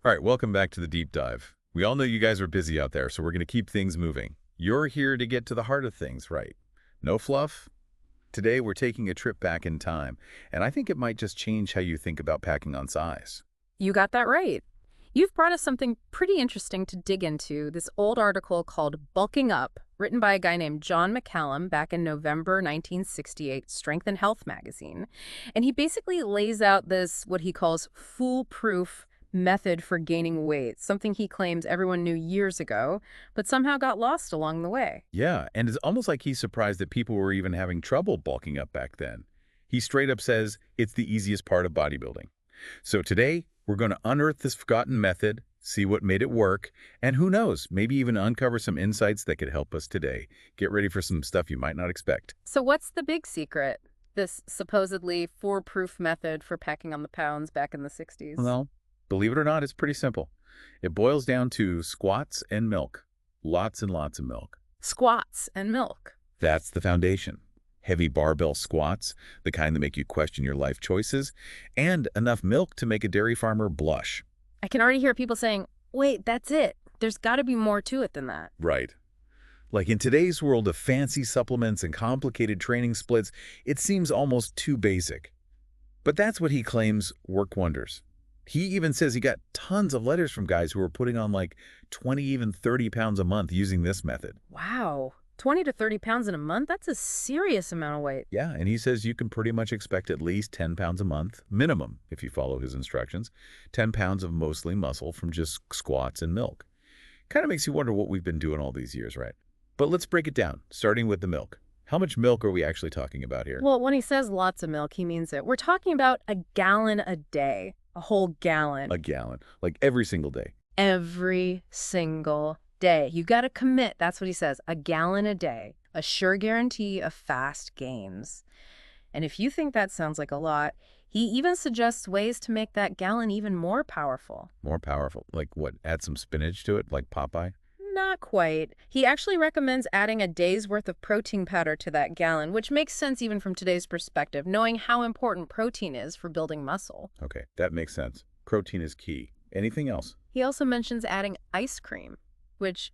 All right, welcome back to the deep dive. We all know you guys are busy out there, so we're going to keep things moving. You're here to get to the heart of things, right? No fluff? Today, we're taking a trip back in time, and I think it might just change how you think about packing on size. You got that right. You've brought us something pretty interesting to dig into, this old article called Bulking Up, written by a guy named John McCallum back in November 1968, Strength and Health magazine. And he basically lays out this, what he calls foolproof method for gaining weight, something he claims everyone knew years ago, but somehow got lost along the way. Yeah, and it's almost like he's surprised that people were even having trouble bulking up back then. He straight up says it's the easiest part of bodybuilding. So today, we're going to unearth this forgotten method, see what made it work, and who knows, maybe even uncover some insights that could help us today. Get ready for some stuff you might not expect. So what's the big secret? This supposedly foolproof method for packing on the pounds back in the 60s? Well, believe it or not, it's pretty simple. It boils down to squats and milk. Lots and lots of milk. Squats and milk. That's the foundation. Heavy barbell squats, the kind that make you question your life choices, and enough milk to make a dairy farmer blush. I can already hear people saying, wait, that's it. There's got to be more to it than that. Right. Like in today's world of fancy supplements and complicated training splits, it seems almost too basic. But that's what he claims work wonders. He even says he got tons of letters from guys who were putting on like 20, even 30 pounds a month using this method. Wow. 20 to 30 pounds in a month? That's a serious amount of weight. Yeah, and he says you can pretty much expect at least 10 pounds a month, minimum, if you follow his instructions. 10 pounds of mostly muscle from just squats and milk. Kind of makes you wonder what we've been doing all these years, right? But let's break it down, starting with the milk. How much milk are we actually talking about here? Well, when he says lots of milk, he means it. We're talking about a gallon a day. A whole gallon. A gallon, like every single day. Every single day. You got to commit. That's what he says. A gallon a day. A sure guarantee of fast gains. And if you think that sounds like a lot, he even suggests ways to make that gallon even more powerful. More powerful? Like what? Add some spinach to it, like Popeye? Not quite. He actually recommends adding a day's worth of protein powder to that gallon, which makes sense even from today's perspective, knowing how important protein is for building muscle. Okay, that makes sense. Protein is key. Anything else? He also mentions adding ice cream, which,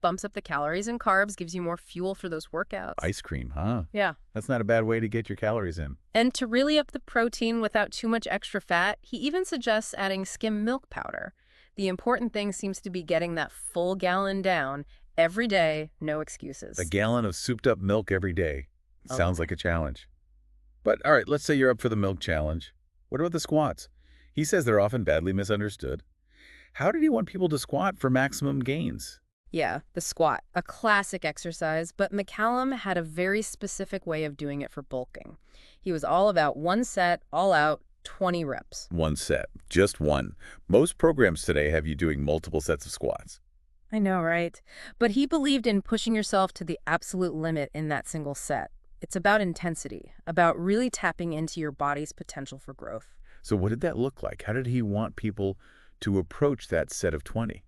bumps up the calories and carbs, gives you more fuel for those workouts. Ice cream, huh? Yeah. That's not a bad way to get your calories in. And to really up the protein without too much extra fat, he even suggests adding skim milk powder. The important thing seems to be getting that full gallon down every day, no excuses. A gallon of souped-up milk every day. Sounds like a challenge. But, all right, let's say you're up for the milk challenge. What about the squats? He says they're often badly misunderstood. How did he want people to squat for maximum gains? Yeah, the squat, a classic exercise, but McCallum had a very specific way of doing it for bulking. He was all about one set, all out, 20 reps. One set. Just one. Most programs today have you doing multiple sets of squats. I know, right? But he believed in pushing yourself to the absolute limit in that single set. It's about intensity, about really tapping into your body's potential for growth. So what did that look like? How did he want people to approach that set of 20?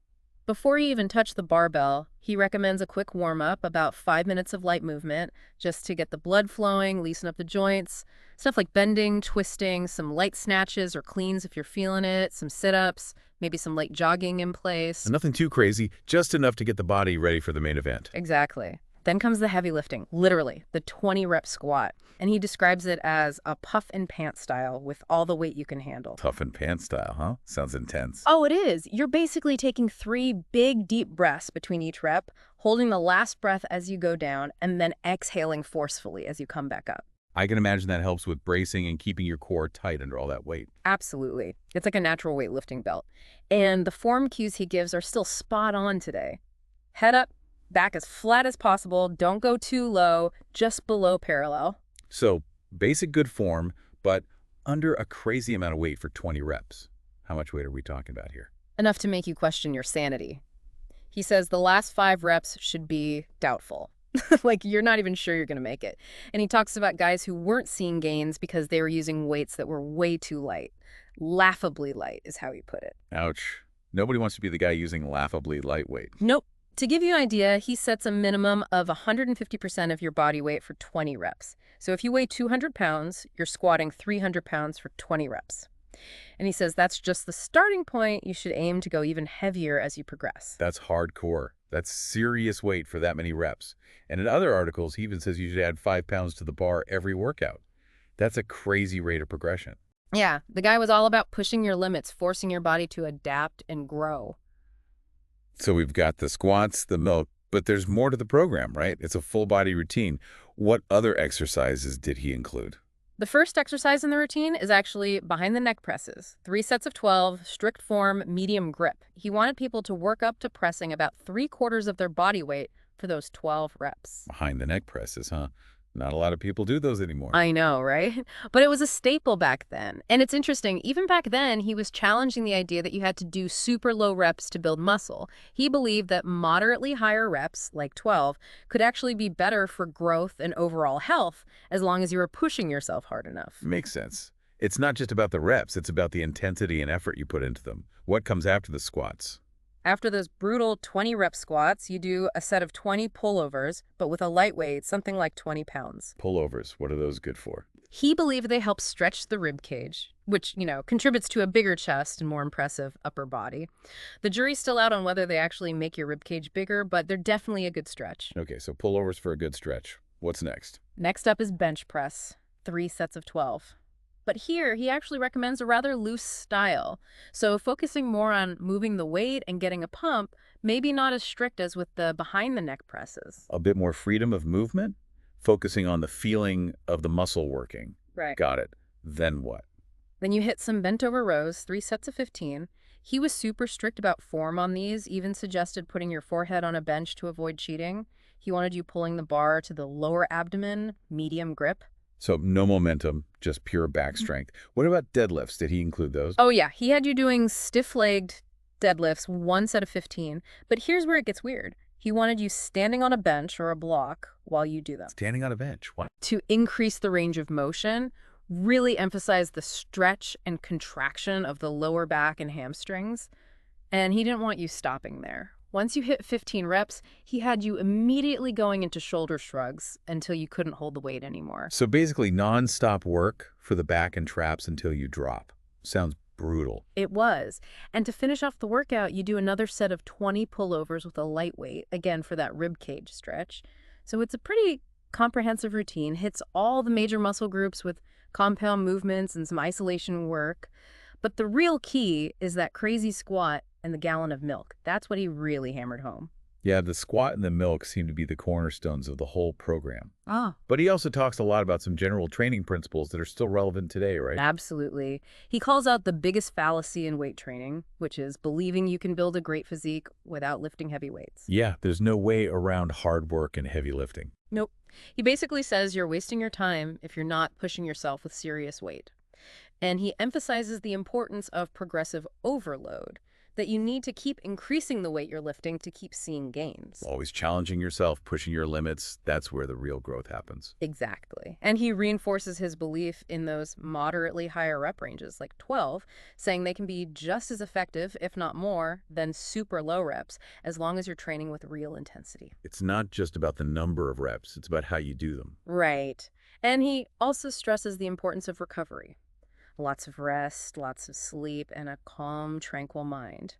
Before you even touch the barbell, he recommends a quick warm-up, about 5 minutes of light movement, just to get the blood flowing, loosen up the joints. Stuff like bending, twisting, some light snatches or cleans if you're feeling it, some sit-ups, maybe some light jogging in place. Nothing too crazy, just enough to get the body ready for the main event. Exactly. Then comes the heavy lifting, literally, the 20-rep squat. And he describes it as a puff and pants style with all the weight you can handle. Tough and pants style, huh? Sounds intense. Oh, it is. You're basically taking 3 big, deep breaths between each rep, holding the last breath as you go down, and then exhaling forcefully as you come back up. I can imagine that helps with bracing and keeping your core tight under all that weight. Absolutely. It's like a natural weightlifting belt. And the form cues he gives are still spot on today. Head up, back as flat as possible, don't go too low, just below parallel. So, basic good form, but under a crazy amount of weight for 20 reps. How much weight are we talking about here? Enough to make you question your sanity. He says the last 5 reps should be doubtful. Like you're not even sure you're going to make it. And he talks about guys who weren't seeing gains because they were using weights that were way too light. Laughably light is how he put it. Ouch. Nobody wants to be the guy using laughably lightweight. Nope. To give you an idea, he sets a minimum of 150% of your body weight for 20 reps. So if you weigh 200 pounds, you're squatting 300 pounds for 20 reps. And he says that's just the starting point. You should aim to go even heavier as you progress. That's hardcore. That's serious weight for that many reps. And in other articles, he even says you should add 5 pounds to the bar every workout. That's a crazy rate of progression. Yeah, the guy was all about pushing your limits, forcing your body to adapt and grow. So we've got the squats, the milk, but there's more to the program, right? It's a full body routine. What other exercises did he include? The first exercise in the routine is actually behind the neck presses. 3 sets of 12, strict form, medium grip. He wanted people to work up to pressing about 3/4 of their body weight for those 12 reps. Behind the neck presses, huh? Not a lot of people do those anymore. I know, right? But it was a staple back then. And it's interesting, even back then, he was challenging the idea that you had to do super low reps to build muscle. He believed that moderately higher reps, like 12, could actually be better for growth and overall health as long as you were pushing yourself hard enough. Makes sense. It's not just about the reps, it's about the intensity and effort you put into them. What comes after the squats? After those brutal 20-rep squats, you do a set of 20 pullovers, but with a light weight, something like 20 pounds. Pullovers, what are those good for? He believed they help stretch the rib cage, which, contributes to a bigger chest and more impressive upper body. The jury's still out on whether they actually make your rib cage bigger, but they're definitely a good stretch. Okay, so pullovers for a good stretch. What's next? Next up is bench press, 3 sets of 12. But here, he actually recommends a rather loose style. So focusing more on moving the weight and getting a pump, maybe not as strict as with the behind the neck presses. A bit more freedom of movement, focusing on the feeling of the muscle working. Right. Got it. Then what? Then you hit some bent over rows, 3 sets of 15. He was super strict about form on these, even suggested putting your forehead on a bench to avoid cheating. He wanted you pulling the bar to the lower abdomen, medium grip. So no momentum, just pure back strength. What about deadlifts? Did he include those? Oh yeah, he had you doing stiff-legged deadlifts, 1 set of 15. But here's where it gets weird. He wanted you standing on a bench or a block while you do them. Standing on a bench. What? To increase the range of motion, really emphasize the stretch and contraction of the lower back and hamstrings. And he didn't want you stopping there. Once you hit 15 reps, he had you immediately going into shoulder shrugs until you couldn't hold the weight anymore. So basically non-stop work for the back and traps until you drop. Sounds brutal. It was. And to finish off the workout, you do another set of 20 pullovers with a light weight, again for that rib cage stretch. So it's a pretty comprehensive routine, hits all the major muscle groups with compound movements and some isolation work. But the real key is that crazy squat and the gallon of milk. That's what he really hammered home. Yeah, the squat and the milk seem to be the cornerstones of the whole program. Ah. But he also talks a lot about some general training principles that are still relevant today, right? Absolutely. He calls out the biggest fallacy in weight training, which is believing you can build a great physique without lifting heavy weights. Yeah, there's no way around hard work and heavy lifting. Nope. He basically says you're wasting your time if you're not pushing yourself with serious weight. And he emphasizes the importance of progressive overload, that you need to keep increasing the weight you're lifting to keep seeing gains. Always challenging yourself, pushing your limits, that's where the real growth happens. Exactly. And he reinforces his belief in those moderately higher rep ranges, like 12, saying they can be just as effective, if not more, than super low reps, as long as you're training with real intensity. It's not just about the number of reps, it's about how you do them. Right. And he also stresses the importance of recovery. Lots of rest, lots of sleep, and a calm, tranquil mind.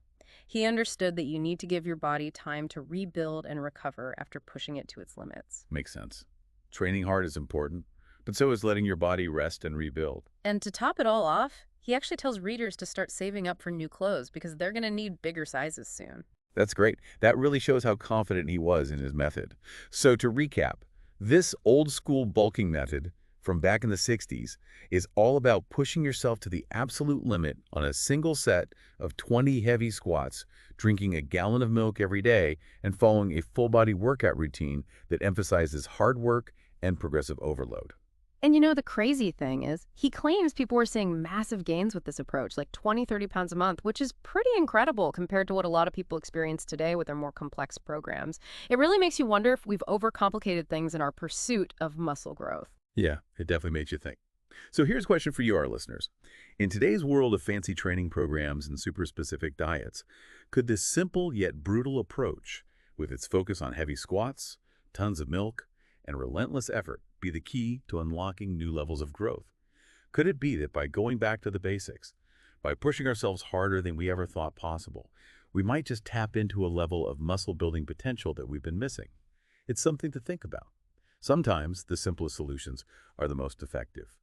He understood that you need to give your body time to rebuild and recover after pushing it to its limits. Makes sense. Training hard is important, but so is letting your body rest and rebuild. And to top it all off, he actually tells readers to start saving up for new clothes because they're going to need bigger sizes soon. That's great. That really shows how confident he was in his method. So to recap, this old school bulking method from back in the 60s is all about pushing yourself to the absolute limit on a single set of 20 heavy squats, drinking a gallon of milk every day, and following a full-body workout routine that emphasizes hard work and progressive overload. And the crazy thing is, he claims people were seeing massive gains with this approach, like 20, 30 pounds a month, which is pretty incredible compared to what a lot of people experience today with their more complex programs. It really makes you wonder if we've overcomplicated things in our pursuit of muscle growth. Yeah, it definitely makes you think. So here's a question for you, our listeners. In today's world of fancy training programs and super specific diets, could this simple yet brutal approach, with its focus on heavy squats, tons of milk, and relentless effort, be the key to unlocking new levels of growth? Could it be that by going back to the basics, By pushing ourselves harder than we ever thought possible, we might just tap into a level of muscle-building potential that we've been missing. It's something to think about. Sometimes the simplest solutions are the most effective.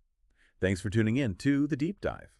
Thanks for tuning in to The Deep Dive.